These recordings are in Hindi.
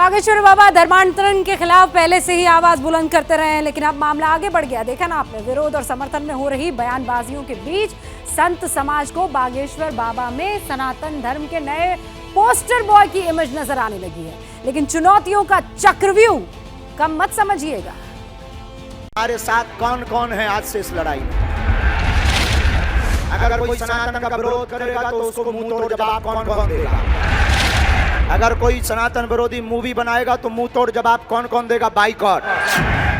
बागेश्वर बाबा धर्मांतरण के खिलाफ पहले से ही आवाज बुलंद करते रहे हैं, लेकिन अब मामला आगे बढ़ गया। देखा ना आपने, विरोध और समर्थन में हो रही बयानबाजियों के बीच संत समाज को बागेश्वर बाबा में सनातन धर्म के नए पोस्टर बॉय की इमेज नजर आने लगी है। लेकिन चुनौतियों का चक्रव्यूह कम मत समझिएगा। हमारे साथ कौन कौन है आज से इस लड़ाई में? अगर कोई सनातन का विरोध करेगा तो उसको मुंह तोड़ जवाब कौन कौन देगा? अगर कोई सनातन विरोधी मूवी बनाएगा तो मुंह तोड़ जवाब कौन कौन देगा? बाइकॉट।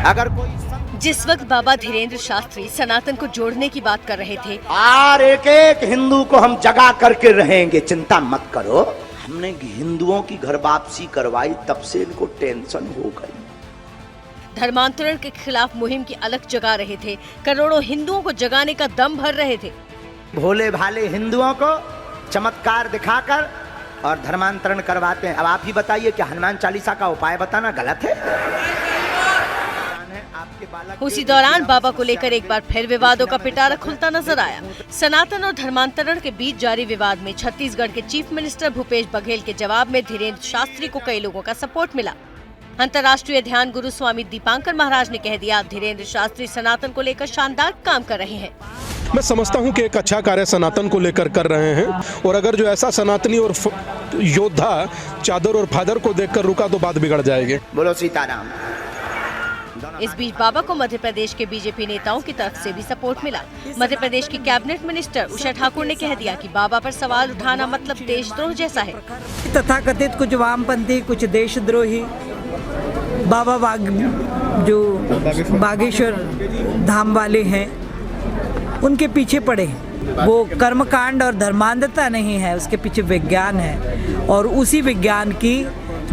अगर कोई जिस वक्त बाबा धीरेन्द्र शास्त्री सनातन को जोड़ने की बात कर रहे थे, और एक एक हिंदू को हम जगा करके रहेंगे, चिंता मत करो। हमने हिंदुओं की घर वापसी करवाई, तब से इनको टेंशन हो गई। धर्मांतरण के खिलाफ मुहिम की अलग जगा रहे थे, करोड़ों हिंदुओं को जगाने का दम भर रहे थे। भोले भाले हिंदुओं को चमत्कार दिखाकर और धर्मांतरण करवाते हैं। अब आप ही बताइए, क्या हनुमान चालीसा का उपाय बताना गलत है? उसी दौरान बाबा को लेकर एक बार फिर विवादों का पिटारा खुलता नजर आया। सनातन और धर्मांतरण के बीच जारी विवाद में छत्तीसगढ़ के चीफ मिनिस्टर भूपेश बघेल के जवाब में धीरेन्द्र शास्त्री को कई लोगों का सपोर्ट मिला। अंतर्राष्ट्रीय ध्यान गुरु स्वामी दीपांकर महाराज ने कह दिया, धीरेन्द्र शास्त्री सनातन को लेकर शानदार काम कर रहे हैं। मैं समझता हूं कि एक अच्छा कार्य सनातन को लेकर कर रहे हैं, और अगर जो ऐसा सनातनी और योद्धा चादर और फादर को देखकर रुका तो बात बिगड़ जाएगी। बोलो सीताराम। इस बीच बाबा को मध्य प्रदेश के बीजेपी नेताओं की तरफ से भी सपोर्ट मिला। मध्य प्रदेश की कैबिनेट मिनिस्टर उषा ठाकुर ने कह दिया कि बाबा पर सवाल उठाना मतलब देशद्रोह जैसा है। तथाकथित कुछ वामपंथी, कुछ देशद्रोही बाबा जो बागेश्वर धाम वाले हैं, उनके पीछे पड़े। वो कर्मकांड और धर्मांधता नहीं है, उसके पीछे विज्ञान है, और उसी विज्ञान की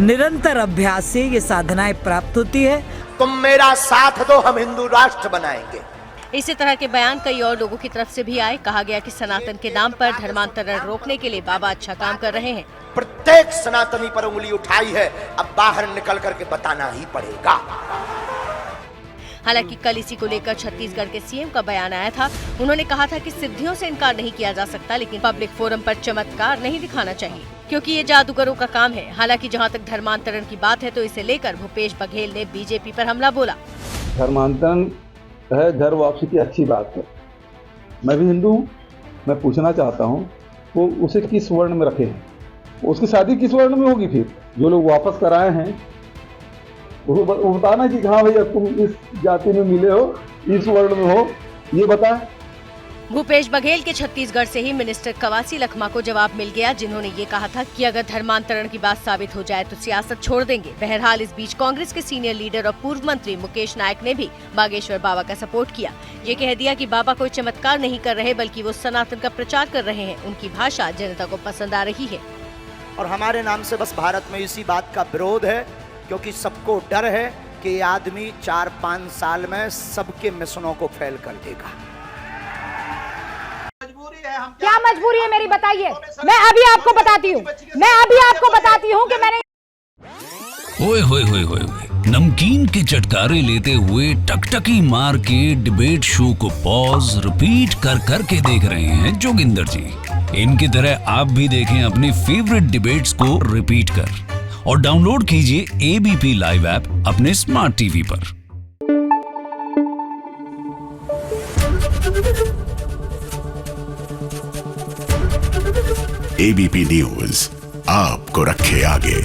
निरंतर अभ्यास से ये साधनाएं प्राप्त होती है। तुम मेरा साथ दो, हम हिंदू राष्ट्र बनाएंगे। इसी तरह के बयान कई और लोगों की तरफ से भी आए। कहा गया कि सनातन के नाम पर धर्मांतरण रोकने के लिए बाबा अच्छा काम कर रहे हैं। प्रत्येक सनातनी पर उंगली उठाई है, अब बाहर निकल करके बताना ही पड़ेगा। हालांकि कल इसी को लेकर छत्तीसगढ़ के सीएम का बयान आया था। उन्होंने कहा था कि सिद्धियों से इनकार नहीं किया जा सकता, लेकिन पब्लिक फोरम पर चमत्कार नहीं दिखाना चाहिए, क्योंकि ये जादूगरों का काम है। हालांकि जहां तक धर्मांतरण की बात है तो इसे लेकर भूपेश बघेल ने बीजेपी पर हमला बोला। धर्मांतरण है, घर वापसी की अच्छी बात है। मैं भी हिंदू हूँ, मैं पूछना चाहता हूँ वो उसे किस वर्ण में रखे हैं, उसकी शादी किस वर्ण में होगी? फिर जो लोग वापस कराए हैं वो बताना कि हाँ भैया तुम इस जाति में मिले हो, इस वर्ण में हो, ये बताएं। भूपेश बघेल के छत्तीसगढ़ से ही मिनिस्टर कवासी लखमा को जवाब मिल गया, जिन्होंने ये कहा था कि अगर धर्मांतरण की बात साबित हो जाए तो सियासत छोड़ देंगे। बहरहाल इस बीच कांग्रेस के सीनियर लीडर और पूर्व मंत्री मुकेश नायक ने भी बागेश्वर बाबा का सपोर्ट किया। ये कह दिया कि बाबा कोई चमत्कार नहीं कर रहे, बल्कि वो सनातन का प्रचार कर रहे हैं। उनकी भाषा जनता को पसंद आ रही है। और हमारे नाम से बस भारत में इसी बात का विरोध है, क्योंकि सबको डर है कि ये आदमी 4-5 साल में सबके मिशनों को फेल कर देगा। क्या मजबूरी है मेरी, बताइए। मैं अभी आपको बताती हूँ कि मैंने ओए होए होए होए, नमकीन के चटकारे लेते हुए टकटकी मार के डिबेट शो को पॉज रिपीट कर कर के देख रहे हैं जोगिंदर जी। इनकी तरह आप भी देखें अपनी फेवरेट डिबेट्स को रिपीट कर, और डाउनलोड कीजिए एबीपी लाइव ऐप अपने स्मार्ट टीवी पर। एबीपी न्यूज आपको रखे आगे।